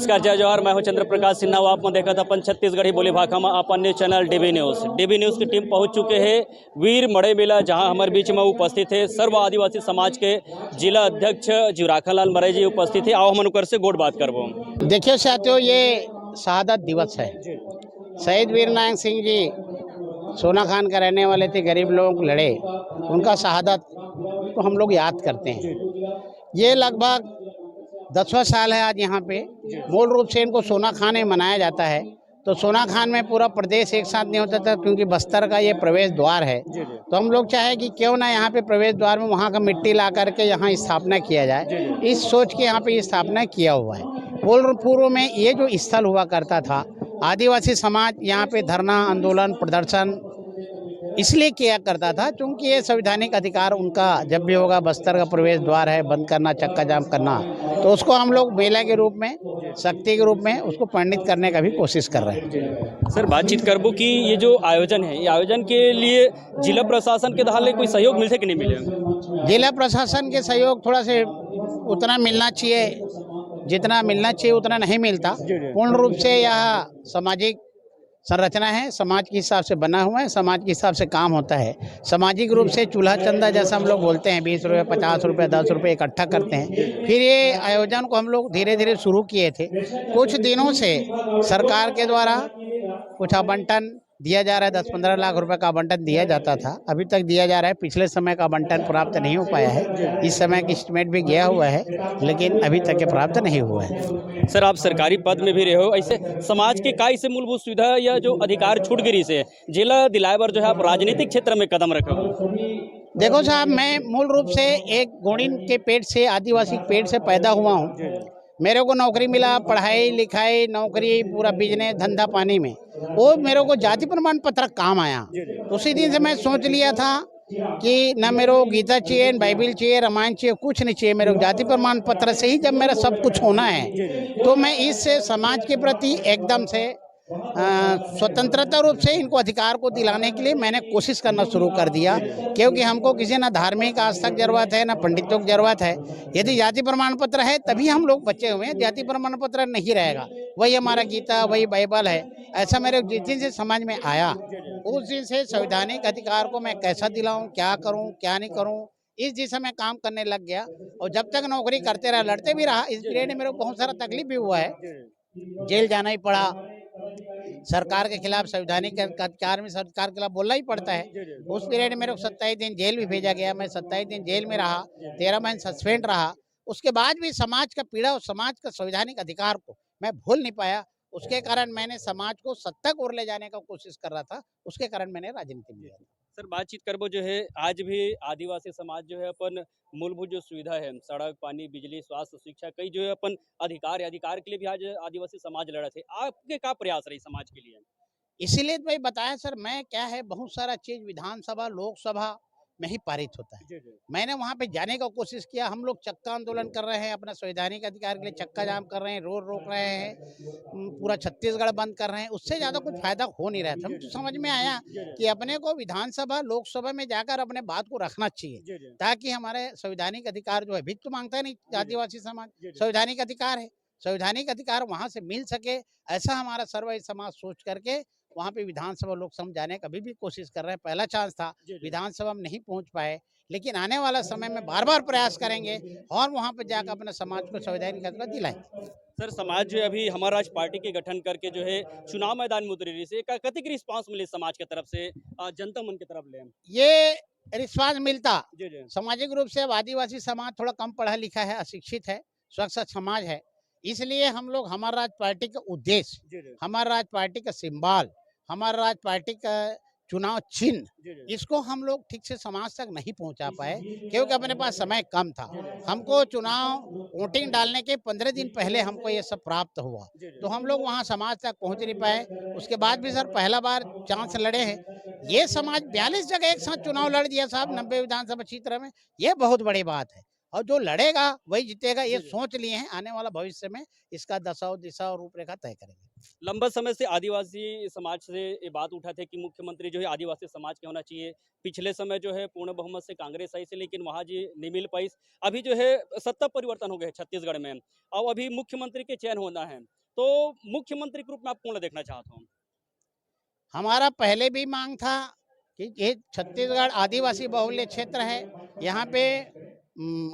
नमस्कार, जय जवाहर। मैं हूं चंद्र प्रकाश सिन्हा। आप देखा था अपन छत्तीसगढ़ी बोली भाषा में अपन ने चैनल डीबी न्यूज़ की टीम पहुंच चुके हैं वीर मड़े मेला, जहां हमारे बीच में उपस्थित है सर्व आदिवासी समाज के जिला अध्यक्ष जी राखालाल मरे जी उपस्थित है। आओ हम उनकर से गोट बात करबो। देखिए साथियों, ये शहादत दिवस है। शहीद वीर नारायण सिंह जी सोना खान का रहने वाले थे, गरीब लोग लड़े, उनका शहादत तो हम लोग याद करते हैं। ये लगभग 10वां साल है आज यहाँ पे। मूल रूप से इनको सोना खान में मनाया जाता है। तो सोना खान में पूरा प्रदेश एक साथ नहीं होता था, क्योंकि बस्तर का ये प्रवेश द्वार है। तो हम लोग चाहे कि क्यों ना यहाँ पे प्रवेश द्वार में वहाँ का मिट्टी ला करके यहाँ स्थापना किया जाए, इस सोच के यहाँ पे स्थापना किया हुआ है। पूर्व में ये जो स्थल हुआ करता था, आदिवासी समाज यहाँ पे धरना, आंदोलन, प्रदर्शन इसलिए किया करता था क्योंकि ये संवैधानिक अधिकार उनका जब भी होगा, बस्तर का प्रवेश द्वार है, बंद करना, चक्का जाम करना, तो उसको हम लोग मेला के रूप में, शक्ति के रूप में उसको परिणित करने का भी कोशिश कर रहे हैं। सर, बातचीत करबो कि ये जो आयोजन है, ये आयोजन के लिए जिला प्रशासन के धाले कोई सहयोग मिलते कि नहीं मिले? जिला प्रशासन के सहयोग थोड़ा से उतना मिलना चाहिए, जितना मिलना चाहिए उतना नहीं मिलता। पूर्ण रूप से यह सामाजिक संरचना है, समाज के हिसाब से बना हुआ है, समाज के हिसाब से काम होता है। सामाजिक रूप से चूल्हा चंदा जैसा हम लोग बोलते हैं, 20 रुपये, 50 रुपये, 10 रुपये इकट्ठा करते हैं। फिर ये आयोजन को हम लोग धीरे धीरे शुरू किए थे। कुछ दिनों से सरकार के द्वारा कुछ आवंटन दिया जा रहा है, 10-15 लाख रुपए का आवंटन दिया जाता था, अभी तक दिया जा रहा है। पिछले समय का आवंटन प्राप्त नहीं हो पाया है। इस समय की एस्टिमेट भी गया हुआ है, लेकिन अभी तक ये प्राप्त नहीं हुआ है। सर, आप सरकारी पद में भी रहे हो, ऐसे समाज के काई से मूलभूत सुविधा या जो अधिकार छूट गिरी से जिला दिलाए पर जो है आप राजनीतिक क्षेत्र में कदम रखो? देखो साहब, मैं मूल रूप से एक गोंडिन के पेट से, आदिवासी पेट से पैदा हुआ हूँ। मेरे को नौकरी मिला, पढ़ाई लिखाई, नौकरी, पूरा बिजनेस धंधा पानी में, वो मेरे को जाति प्रमाण पत्र काम आया। उसी दिन से मैं सोच लिया था कि न मेरे को गीता चाहिए, बाइबिल चाहिए, रामायण चाहिए, कुछ नहीं चाहिए। मेरे को जाति प्रमाण पत्र से ही जब मेरा सब कुछ होना है, तो मैं इस समाज के प्रति एकदम से स्वतंत्रता रूप से इनको अधिकार को दिलाने के लिए मैंने कोशिश करना शुरू कर दिया। क्योंकि हमको किसी ना धार्मिक आस्था की जरूरत है, ना पंडितों की जरूरत है। यदि जाति प्रमाण पत्र है तभी हम लोग बचे हुए हैं, जाति प्रमाण पत्र नहीं रहेगा, वही हमारा गीता, वही बाइबल है। ऐसा मेरे जिस दिन से समझ में आया, उस दिन से संवैधानिक अधिकार को मैं कैसा दिलाऊं, क्या करूं, क्या नहीं करूं, इस दिशा में काम करने लग गया। और जब तक नौकरी करते रहा, लड़ते भी रहा। इस पीरियड में मेरे को बहुत सारा तकलीफ भी हुआ है, जेल जाना ही पड़ा, सरकार के खिलाफ, संवैधानिक अधिकार में सरकार के खिलाफ बोलना ही पड़ता है। उस पीरियड में मेरे को 27 दिन जेल भी भेजा गया। मैं 27 दिन जेल में रहा, 13 महीने सस्पेंड रहा। उसके बाद भी समाज का पीड़ा और समाज का संवैधानिक अधिकार को मैं भूल नहीं पाया। उसके कारण मैंने समाज को सत्ता की ओर ले जाने का कोशिश कर रहा था, उसके कारण मैंने राजनीति में लिया। सर, बातचीत करबो जो है, आज भी आदिवासी समाज जो है अपन मूलभूत जो सुविधा है, सड़क, पानी, बिजली, स्वास्थ्य, शिक्षा, कई जो है अपन अधिकार है, अधिकार के लिए भी आज आदिवासी समाज लड़ा थे। आपके क्या प्रयास रही समाज के लिए? इसीलिए तो भाई बताया सर, मैं क्या है, बहुत सारा चीज विधानसभा, लोकसभा में ही पारित होता है। मैंने वहां पे जाने का कोशिश किया। हम लोग चक्का आंदोलन कर रहे हैं, अपना संवैधानिक अधिकार के लिए चक्का जाम कर रहे हैं, रोड रोक रहे हैं, पूरा छत्तीसगढ़ बंद कर रहे हैं। उससे ज्यादा कुछ फायदा हो नहीं रहा था। तो समझ में आया कि अपने को विधानसभा, लोकसभा में जाकर अपने बात को रखना चाहिए, ताकि हमारे संवैधानिक अधिकार जो है, भिख तो मांगता है नहीं आदिवासी समाज, संवैधानिक अधिकार है, संवैधानिक अधिकार वहां से मिल सके, ऐसा हमारा सर्व समाज सोच करके वहाँ पे विधानसभा, लोकसभा जाने का भी कोशिश कर रहे हैं। पहला चांस था, विधानसभा में नहीं पहुंच पाए, लेकिन आने वाला समय में बार बार प्रयास करेंगे और वहाँ पे जाकर अपने समाज को संवैधानिक अधिकार दिलाएंगे। सर, समाज जो है अभी हमारा आज पार्टी के गठन करके जो है चुनाव मैदान में उतरी रही से कतिक रिस्पांस मिले समाज की तरफ से, जनता मन की तरफ ले ये रिस्पांस मिलता। जी। सामाजिक रूप से अब आदिवासी समाज थोड़ा कम पढ़ा लिखा है, अशिक्षित है, स्वच्छ समाज है। इसलिए हम लोग, हमारा राज पार्टी का उद्देश्य, हमारा राज पार्टी का सिंबल, हमारा राज पार्टी का चुनाव चिन्ह, इसको हम लोग ठीक से समाज तक नहीं पहुंचा पाए, क्योंकि अपने पास समय कम था। हमको चुनाव वोटिंग डालने के 15 दिन पहले हमको ये सब प्राप्त हुआ, तो हम लोग वहां समाज तक पहुंच नहीं पाए। उसके बाद भी सर पहला बार चांस लड़े हैं। ये समाज 42 जगह एक साथ चुनाव लड़ दिया साहब, 90 विधानसभा क्षेत्र में, ये बहुत बड़ी बात है। और जो लड़ेगा वही जीतेगा, ये सोच लिए हैं। आने वाला भविष्य में इसका दशा और दिशा और रूपरेखा तय करेंगे। लंबा समय से आदिवासी समाज से ये बात उठा थे कि मुख्यमंत्री जो है आदिवासी समाज के होना चाहिए। पिछले समय जो है पूर्ण बहुमत से कांग्रेस आई से, लेकिन वहाँ जी नहीं मिल पाई। अभी जो है सत्ता परिवर्तन हो गया है छत्तीसगढ़ में, और अभी मुख्यमंत्री के चयन होना है, तो मुख्यमंत्री के रूप में आप कौन देखना चाहते हो? हमारा पहले भी मांग था कि ये छत्तीसगढ़ आदिवासी बहुल्य क्षेत्र है, यहाँ पे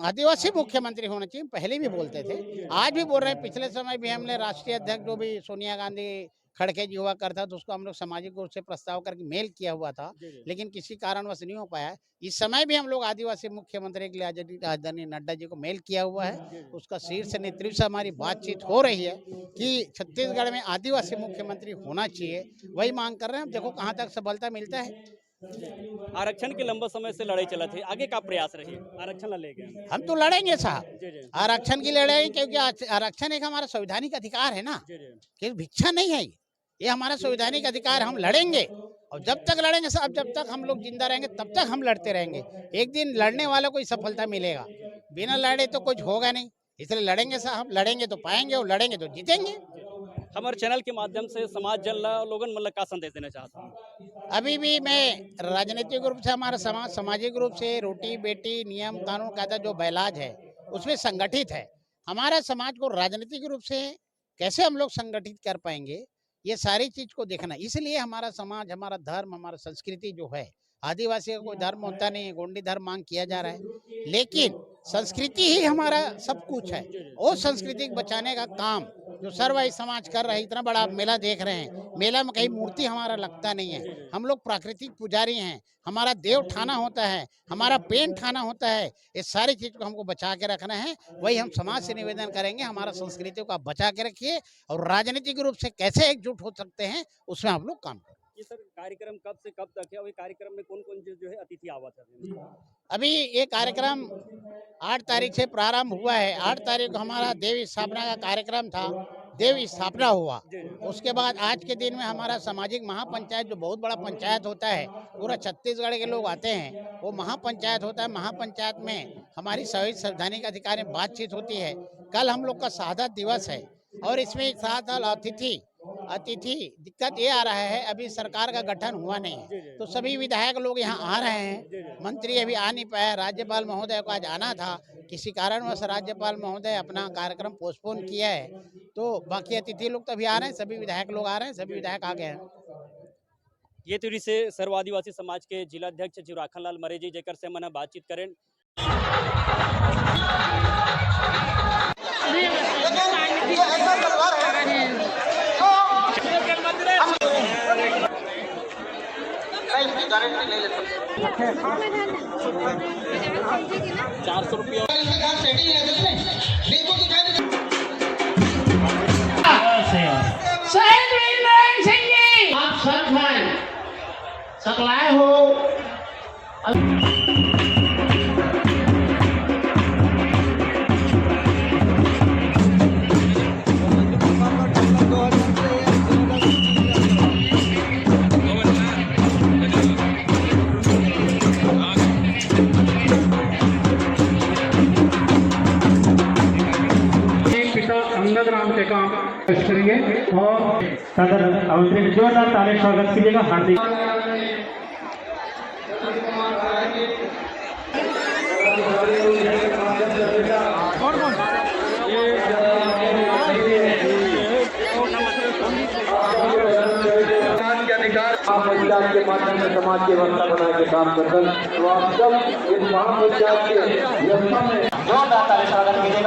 आदिवासी मुख्यमंत्री होना चाहिए। पहले भी बोलते थे, आज भी बोल रहे हैं। पिछले समय भी हमने राष्ट्रीय अध्यक्ष जो भी सोनिया गांधी खड़के जी हुआ करता तो उसको हम लोग सामाजिक रूप से प्रस्ताव करके मेल किया हुआ था, लेकिन किसी कारणवश नहीं हो पाया। इस समय भी हम लोग आदिवासी मुख्यमंत्री के लिए आदरणीय नड्डा जी को मेल किया हुआ है। उसका शीर्ष नेतृत्व से हमारी बातचीत हो रही है कि छत्तीसगढ़ में आदिवासी मुख्यमंत्री होना चाहिए, वही मांग कर रहे हैं। देखो कहाँ तक सफलता मिलता है। आरक्षण के लंबा समय से लड़ाई चला थी, आगे का प्रयास रही आरक्षण लेके? हम तो लड़ेंगे साहब, जी जी आरक्षण की लड़ाई, क्योंकि आरक्षण एक हमारा संवैधानिक अधिकार है ना, जी जी। कि भिक्षा नहीं है। ये हमारा संवैधानिक अधिकार, हम लड़ेंगे। और जब तक लड़ेंगे साहब, जब तक हम लोग जिंदा रहेंगे तब तक हम लड़ते रहेंगे। एक दिन लड़ने वालों को ही सफलता मिलेगा, बिना लड़े तो कुछ होगा नहीं। इसलिए लड़ेंगे साहब, लड़ेंगे तो पाएंगे और लड़ेंगे तो जीतेंगे। हमारे चैनल के माध्यम से समाज जन लोगन मतलब का संदेश देना चाहता हूँ? अभी भी मैं राजनीतिक रूप से, हमारा समाज सामाजिक रूप से रोटी बेटी नियम कानून कायदा जो बैलाज है उसमें संगठित है। हमारा समाज को राजनीतिक रूप से कैसे हम लोग संगठित कर पाएंगे, ये सारी चीज को देखना। इसलिए हमारा समाज, हमारा धर्म, हमारा संस्कृति जो है, आदिवासी का कोई धर्म होता नहीं है, गोंडी धर्म मांग किया जा रहा है, लेकिन संस्कृति ही हमारा सब कुछ है। वो संस्कृति को बचाने का काम जो सर्वभाई समाज कर रहा है। इतना बड़ा मेला देख रहे हैं, मेला में कहीं मूर्ति हमारा लगता नहीं है। हम लोग प्राकृतिक पुजारी हैं, हमारा देव ठाना होता है, हमारा पेन ठाना होता है। ये सारी चीज को हमको बचा के रखना है। वही हम समाज से निवेदन करेंगे, हमारा संस्कृति को आप बचा के रखिए, और राजनीतिक रूप से कैसे एकजुट हो सकते हैं उसमें हम लोग काम करें। ये सर कार्यक्रम कब से कब तक है, और कार्यक्रम में कौन कौन जो है अतिथि आवत है? अभी ये कार्यक्रम 8 तारीख से प्रारंभ हुआ है। 8 तारीख को हमारा देव स्थापना का कार्यक्रम था, देव स्थापना हुआ। उसके बाद आज के दिन में हमारा सामाजिक महापंचायत, जो बहुत बड़ा पंचायत होता है, पूरा छत्तीसगढ़ के लोग आते हैं, वो महापंचायत होता है। महापंचायत में हमारी सभी संवैधानिक अधिकारी में बातचीत होती है। कल हम लोग का शहादत दिवस है, और इसमें साथ अतिथि दिक्कत ये आ रहा है, अभी सरकार का गठन हुआ नहीं है, तो सभी विधायक लोग यहाँ आ रहे हैं। मंत्री अभी आ नहीं पाया। राज्यपाल महोदय को आज आना था, किसी कारणवश राज्यपाल महोदय अपना कार्यक्रम पोस्टपोन किया है, तो बाकी अतिथि लोग तो अभी आ रहे हैं, सभी विधायक लोग आ रहे हैं, सभी विधायक आ गए हैं। ये तरीके से सर्व आदिवासी समाज के जिलाध्यक्ष जीवराखन लाल मरे जी जेकर से मैंने बातचीत करें। ₹400 शहीद वीर नारायण सिंह जी, आप सब हैं, सकलाए हो। राम के काम करेंगे और सदर आमंत्रित जोरदार ताली स्वागत कीजिएगा। हार्दिक पंचायत के माध्यम से समाज की व्यवस्था बनाने के काम करते हैं, तो आप सब इस महापंचायत के व्यवस्था में जोरदार ताली स्वागत कीजिएगा।